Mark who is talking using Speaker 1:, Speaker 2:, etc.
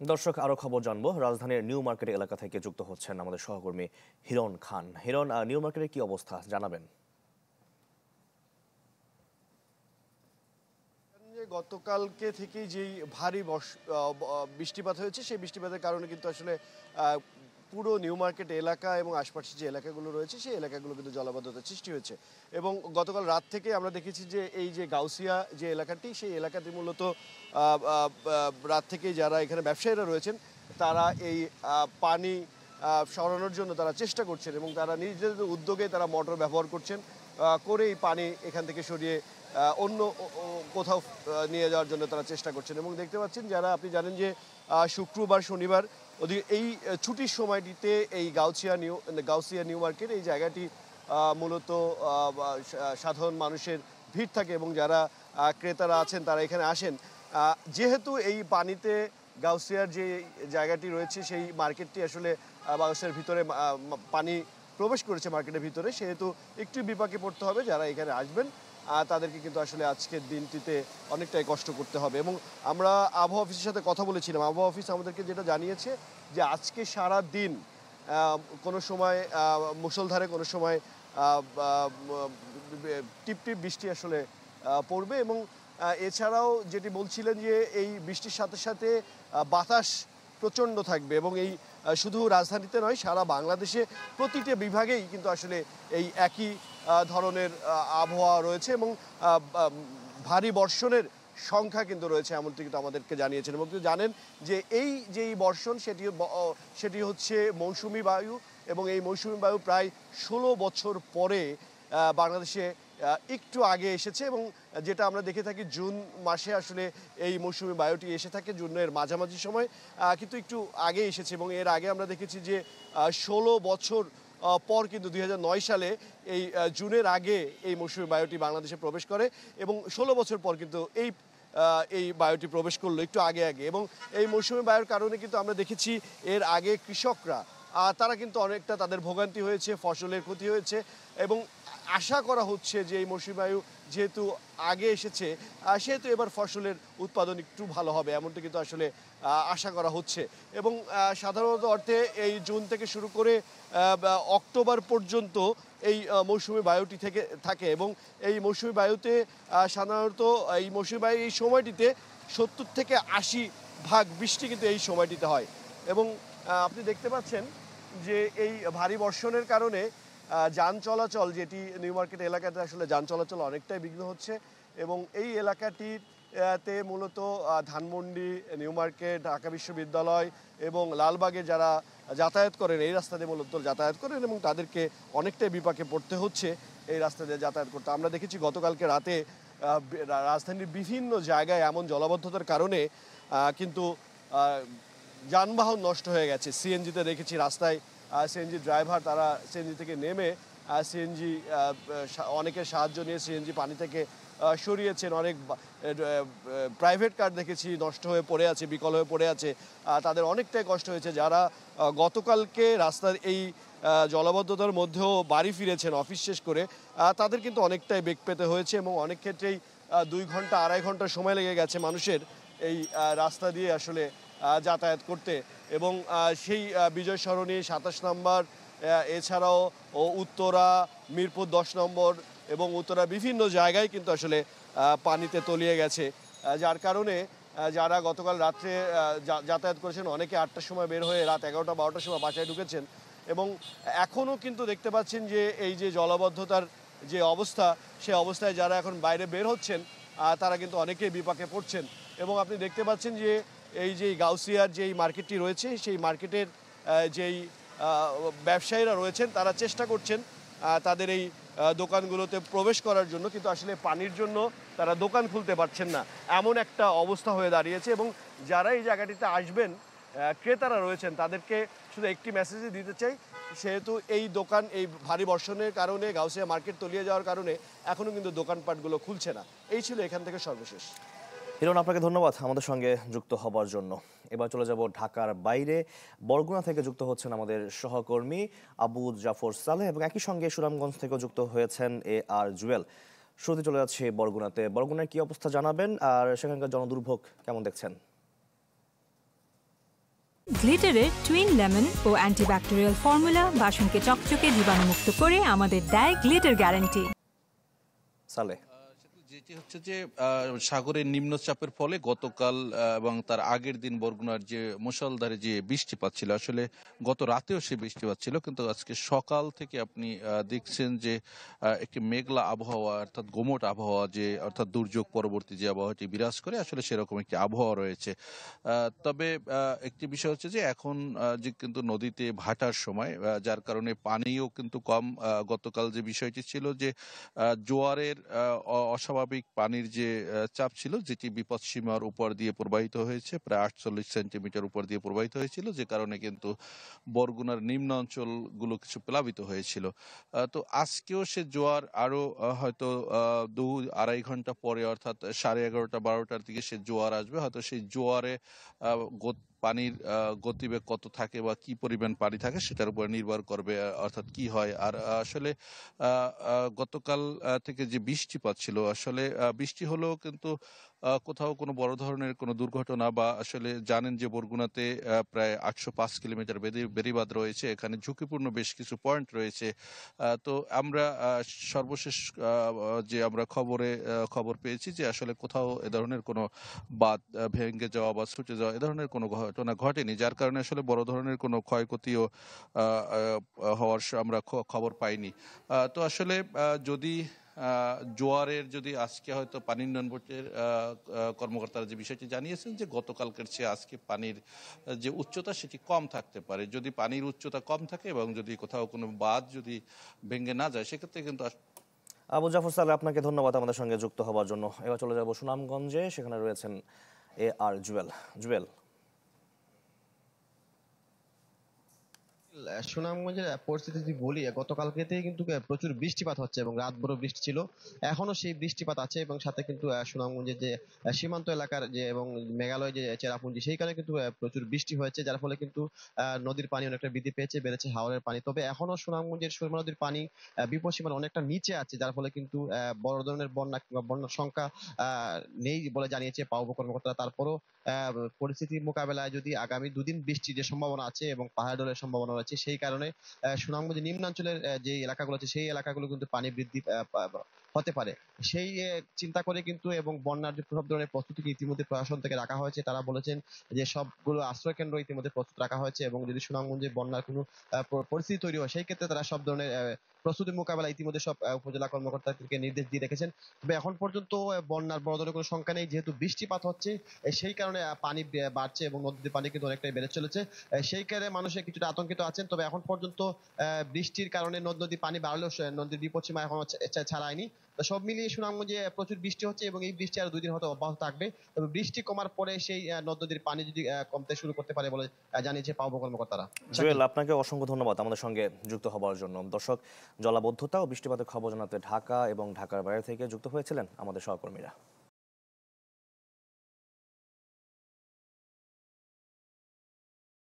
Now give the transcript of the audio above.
Speaker 1: দর্শক আরো খবর জানবো। রাজধানীর নিউ মার্কেট এলাকা থেকে যুক্ত হচ্ছেন আমাদের সহকর্মী হিরণ খান। হিরণ, নিউ মার্কেটের কি অবস্থা জানাবেন?
Speaker 2: গতকালকে থেকেই যেই ভারী বৃষ্টিপাত হয়েছে, সেই বৃষ্টিপাতের কারণে কিন্তু আসলে পুরো নিউ মার্কেট এলাকা এবং আশপাশের যে এলাকাগুলো রয়েছে সেই এলাকাগুলো কিন্তু জলাবদ্ধতার সৃষ্টি হয়েছে। এবং গতকাল রাত থেকে আমরা দেখেছি যে এই যে গাউসিয়া যে এলাকাটি, সেই এলাকাটি মূলত রাত থেকেই যারা এখানে ব্যবসায়ীরা রয়েছেন তারা এই পানি সরানোর জন্য তারা চেষ্টা করছেন এবং তারা নিজেদের উদ্যোগে তারা মোটর ব্যবহার করছেন, করে এই পানি এখান থেকে সরিয়ে অন্য কোথাও নিয়ে যাওয়ার জন্য তারা চেষ্টা করছেন। এবং দেখতে পাচ্ছেন যারা, আপনি জানেন যে শুক্রবার শনিবার এই ছুটির সময়টিতে এই গাউসিয়া নিউ মার্কেট এই জায়গাটি মূলত সাধারণ মানুষের ভিড় থাকে এবং যারা ক্রেতারা আছেন তারা এখানে আসেন। যেহেতু এই পানিতে গাউসিয়ার যে জায়গাটি রয়েছে সেই মার্কেটটি আসলে বাংলাদেশের ভিতরে পানি প্রবেশ করেছে মার্কেটের ভিতরে, সেহেতু একটু বিপাকে পড়তে হবে যারা এখানে আসবেন। তাদেরকে কিন্তু আসলে আজকের দিনটিতে অনেকটাই কষ্ট করতে হবে। এবং আমরা আবহাওয়া অফিসের সাথে কথা বলেছিলাম, আবহাওয়া অফিস আমাদেরকে যেটা জানিয়েছে যে আজকে সারা দিন কোনো সময় মুষলধারে, কোনো সময় টিপটিপ বৃষ্টি আসলে পড়বে। এবং এছাড়াও যেটি বলছিলেন যে এই বৃষ্টির সাথে সাথে বাতাস প্রচণ্ড থাকবে এবং এই শুধু রাজধানীতে নয়, সারা বাংলাদেশে প্রতিটি বিভাগেই কিন্তু আসলে এই একই ধরনের আবহাওয়া রয়েছে এবং ভারী বর্ষণের সংখ্যা কিন্তু রয়েছে, এমনটি কিন্তু আমাদেরকে জানিয়েছেন। এবং কিন্তু জানেন যে এই যেই বর্ষণ সেটি হচ্ছে মৌসুমি বায়ু এবং এই মৌসুমি বায়ু প্রায় 16 বছর পরে বাংলাদেশে একটু আগে এসেছে। এবং যেটা আমরা দেখে থাকি জুন মাসে আসলে এই মৌসুমি বায়ুটি এসে থাকে, জুনের মাঝামাঝি সময়, কিন্তু একটু আগে এসেছে। এবং এর আগে আমরা দেখেছি যে 16 বছর পর কিন্তু 2009 সালে এই জুনের আগে এই মৌসুমি বায়ুটি বাংলাদেশে প্রবেশ করে এবং 16 বছর পর কিন্তু এই বায়ুটি প্রবেশ করলো একটু আগে আগে। এবং এই মৌসুমি বায়ুর কারণে কিন্তু আমরা দেখেছি এর আগে কৃষকরা তারা কিন্তু অনেকটা তাদের ভোগান্তি হয়েছে, ফসলের ক্ষতি হয়েছে। এবং আশা করা হচ্ছে যে এই মৌসুমি বায়ু যেহেতু আগে এসেছে সেহেতু এবার ফসলের উৎপাদন একটু ভালো হবে, এমনটি কিন্তু আসলে আশা করা হচ্ছে। এবং সাধারণত অর্থে এই জুন থেকে শুরু করে অক্টোবর পর্যন্ত এই মৌসুমি বায়ুটি থেকে থাকে এবং এই মৌসুমি বায়ুতে সাধারণত এই মৌসুমি বায়ু এই সময়টিতে 70 থেকে 80 ভাগ বৃষ্টি কিন্তু এই সময়টিতে হয়। এবং আপনি দেখতে পাচ্ছেন যে এই ভারী বর্ষণের কারণে যান চলাচল, যেটি নিউ মার্কেট এলাকাতে আসলে যান চলাচল অনেকটাই বিঘ্ন হচ্ছে। এবং এই এলাকাটিতে মূলত ধানমন্ডি, নিউ মার্কেট, ঢাকা বিশ্ববিদ্যালয় এবং লালবাগে যারা যাতায়াত করেন এই রাস্তা দিয়ে মূলত যাতায়াত করেন এবং তাদেরকে অনেকটাই বিপাকে পড়তে হচ্ছে এই রাস্তা দিয়ে যাতায়াত করতে। আমরা দেখেছি গতকালকে রাতে রাজধানীর বিভিন্ন জায়গায় এমন জলাবদ্ধতার কারণে কিন্তু যানবাহন নষ্ট হয়ে গেছে। সিএনজিতে দেখেছি রাস্তায় সিএনজি ড্রাইভার তারা সিএনজি থেকে নেমে সিএনজি অনেকের সাহায্য নিয়ে সিএনজি পানি থেকে সরিয়েছেন। অনেক প্রাইভেট কার দেখেছি নষ্ট হয়ে পড়ে আছে, বিকল হয়ে পড়ে আছে, তাদের অনেকটাই কষ্ট হয়েছে। যারা গতকালকে রাস্তার এই জলাবদ্ধতার মধ্যেও বাড়ি ফিরেছেন অফিস শেষ করে, তাদের কিন্তু অনেকটাই বেগ পেতে হয়েছে এবং অনেক ক্ষেত্রেই 2 ঘন্টা 2.5 ঘন্টা সময় লেগে গেছে মানুষের এই রাস্তা দিয়ে আসলে যাতায়াত করতে। এবং সেই বিজয় সরণি 27 নম্বর, এছাড়াও উত্তরা, মিরপুর 10 নম্বর এবং উত্তরা বিভিন্ন জায়গায় কিন্তু আসলে পানিতে তলিয়ে গেছে, যার কারণে যারা গতকাল রাত্রে যাতায়াত করেছেন অনেকে 8টার সময় বের হয়ে রাত 11টা 12টার সময় বাসায় ঢুকেছেন। এবং এখনও কিন্তু দেখতে পাচ্ছেন যে এই যে জলাবদ্ধতার যে অবস্থা, সেই অবস্থায় যারা এখন বাইরে বের হচ্ছেন তারা কিন্তু অনেকেই বিপাকে পড়ছেন। এবং আপনি দেখতে পাচ্ছেন যে এই যে গাউসিয়ার যেই মার্কেটটি রয়েছে সেই মার্কেটের যেই ব্যবসায়ীরা রয়েছেন তারা চেষ্টা করছেন তাদের এই দোকানগুলোতে প্রবেশ করার জন্য, কিন্তু আসলে পানির জন্য তারা দোকান খুলতে পারছেন না, এমন একটা অবস্থা হয়ে দাঁড়িয়েছে। এবং যারা এই জায়গাটিতে আসবেন ক্রেতারা রয়েছেন তাদেরকে শুধু একটি মেসেজই দিতে চাই, সেহেতু এই দোকান এই ভারী বর্ষণের কারণে গাউসিয়া মার্কেট তলিয়ে যাওয়ার কারণে এখনও কিন্তু দোকানপাটগুলো খুলছে না। এই ছিল এখান থেকে সর্বশেষ।
Speaker 1: হিরণ, আপনাকে ধন্যবাদ আমাদের সঙ্গে যুক্ত হবার জন্য। এবার চলে যাব ঢাকার বাইরে। বরগুনা থেকে যুক্ত হচ্ছেন আমাদের সহকর্মী আবু জাফর সালেহ এবং একই সঙ্গে সুনামগঞ্জ থেকেও যুক্ত হয়েছেন AR জুয়েল। শুরুতে চলে যাচ্ছে বরগুনাতে। বরগুনার কি অবস্থা জানাবেন আর সেখানকার জনদুর্ভোগ কেমন দেখছেন?
Speaker 3: গ্লিটারের টুইন লেমন ও অ্যান্টিব্যাকটেরিয়াল ফর্মুলা বাসনকে চকচকে জীবাণুমুক্ত করে আমাদের দেয় গ্লিটার গ্যারান্টি।
Speaker 1: সালে
Speaker 4: যেটি হচ্ছে যে সাগরের নিম্নচাপের ফলে গতকাল এবং তার আগের দিন বরগুনার যে মুষলধারে যে বৃষ্টিপাত ছিল, আসলে গত রাতেও সে বৃষ্টিপাত ছিল, কিন্তু আজকে সকাল থেকে আপনি দেখছেন যে একটি মেঘলা আবহাওয়া অর্থাৎ গোমট আবহাওয়া, যে অর্থাৎ দুর্যোগ পরবর্তী যে আবহাওয়াটি বিরাজ করে, আসলে সেরকম একটি আবহাওয়া রয়েছে। তবে একটি বিষয় হচ্ছে যে এখন যে কিন্তু নদীতে ভাটার সময়, যার কারণে পানিও কিন্তু কম। গতকাল যে বিষয়টি ছিল যে জোয়ারের অস্বাভাবিক পানির যে চাপ ছিল, যেটি বিপদসীমার উপর দিয়ে প্রবাহিত হয়েছে, প্রায় 48 সেন্টিমিটার উপর দিয়ে প্রবাহিত হয়েছিল, যে কারণে কিন্তু বরগুনার নিম্ন অঞ্চলগুলো কিছু প্লাবিত হয়েছিল। তো আজকেও সে জোয়ার আরো হয়তো 2-2.5 ঘন্টা পরে, অর্থাৎ 11:30-12টার দিকে সে জোয়ার আসবে। হয়তো সেই জোয়ারে পানির গতিবেগ কত থাকে বা কি পরিমাণ পানি থাকে সেটার উপর নির্ভর করবে, অর্থাৎ কি হয়। আর আসলে গতকাল থেকে যে বৃষ্টিপাত ছিল, আসলে বৃষ্টি হলেও কিন্তু কোথাও কোনো বড় ধরনের কোনো দুর্ঘটনা, বা আসলে জানেন যে বরগুনাতে প্রায় 805 কিলোমিটার বেড়িবাঁধ রয়েছে, এখানে ঝুঁকিপূর্ণ বেশ কিছু পয়েন্ট রয়েছে। তো আমরা সর্বশেষ যে আমরা খবর পেয়েছি যে আসলে কোথাও এ ধরনের কোনো বাঁধ ভেঙে যাওয়া বা ছুটে যাওয়া এ ধরনের কোনো ঘটনা ঘটেনি, যার কারণে আসলে বড় ধরনের কোনো ক্ষয়ক্ষতিও হওয়ার আমরা খবর পাইনি। তো আসলে যদি জোয়ারের যদি আজকে হয়তো পানি উন্নয়ন বোর্ডের কর্মকর্তারা যে বিষয়টি জানিয়েছেন যে গতকালকের চেয়ে আজকে পানির যে উচ্চতা সেটি কম থাকতে পারে। যদি পানির উচ্চতা কম থাকে এবং যদি কোথাও কোনো বাঁধ যদি ভেঙে না যায়, সেক্ষেত্রে কিন্তু
Speaker 1: আবু জাফর সালেহ, আপনাকে ধন্যবাদ আমাদের সঙ্গে যুক্ত হওয়ার জন্য। এবার চলে যাব সুনামগঞ্জে, সেখানে রয়েছেন AR জুয়েল। জুয়েল,
Speaker 5: সুনামগঞ্জের পরিস্থিতি যদি বলি, গতকালকেতেই কিন্তু প্রচুর বৃষ্টিপাত হচ্ছে এবং রাত ভোর বৃষ্টি ছিল, এখনো সেই বৃষ্টিপাত আছে এবং সাথে কিন্তু সুনামগঞ্জের যে সীমান্ত এলাকার যে এবং মেঘালয় যে চেরাপুঞ্জি, সেইখানে কিন্তু প্রচুর বৃষ্টি হয়েছে, যার ফলে কিন্তু নদীর পানি অনেকটা বৃদ্ধি পেয়েছে, বেড়েছে হাওরের পানি। তবে এখনো সুনামগঞ্জের সুরমা নদীর পানি বিপদসীমার অনেকটা নিচে আছে, যার ফলে কিন্তু বড় ধরনের বন্যা কিংবা বন্যার সংখ্যা নেই বলে জানিয়েছে পাউবো কর্মকর্তারা। তারপরও পরিস্থিতি মোকাবেলায় যদি আগামী দুদিন বৃষ্টির যে সম্ভাবনা আছে এবং পাহাড় ঢলের সম্ভাবনা রয়েছে, সেই কারণে সুনামগঞ্জ নিম্নাঞ্চলের যে এলাকাগুলো আছে সেই এলাকাগুলো কিন্তু পানি বৃদ্ধি হতে পারে, সেই চিন্তা করে কিন্তু এবং বন্যার যে সব ধরনের প্রস্তুতি ইতিমধ্যে প্রশাসন থেকে রাখা হয়েছে। তারা বলেছেন যে সবগুলো আশ্রয় কেন্দ্র ইতিমধ্যে প্রস্তুত রাখা হয়েছে এবং যদি সুনামগঞ্জে বন্যার কোনো পরিস্থিতি তৈরি হয়, সেই ক্ষেত্রে তারা সব ধরনের প্রস্তুতি মোকাবেলা ইতিমধ্যে সব উপজেলা কর্মকর্তাদেরকে নির্দেশ দিয়ে রেখেছেন। তবে এখন পর্যন্ত বন্যার বড় ধরনের কোনো সংখ্যা নেই, যেহেতু বৃষ্টিপাত হচ্ছে সেই কারণে পানি বাড়ছে এবং নদীর পানি কিন্তু অনেকটাই বেড়ে চলেছে, সেই কারণে মানুষের কিছুটা আতঙ্কিত আছেন। তবে এখন পর্যন্ত বৃষ্টির কারণে নদীর পানি বাড়লেও নদীর বিপদসীমা এখন ছাড়ায়নি। সব মিলিয়ে সুনামগঞ্জে প্রচুর বৃষ্টি হচ্ছে এবং এই বৃষ্টি আর 2 দিন হয়তো অব্যাহত থাকবে। তবে বৃষ্টি কমার পরে সেই নদীর পানি যদি কমতে শুরু করতে পারে বলে জানিয়েছে পাউবো কর্মকর্তারা।
Speaker 1: জুয়েল, আপনাকে অসংখ্য ধন্যবাদ আমাদের সঙ্গে যুক্ত হওয়ার জন্য। দর্শক, জলাবদ্ধতা ও বৃষ্টিপাতের খবর জানাতে ঢাকা এবং ঢাকার বাইরে থেকে যুক্ত হয়েছিলেন আমাদের সহকর্মীরা।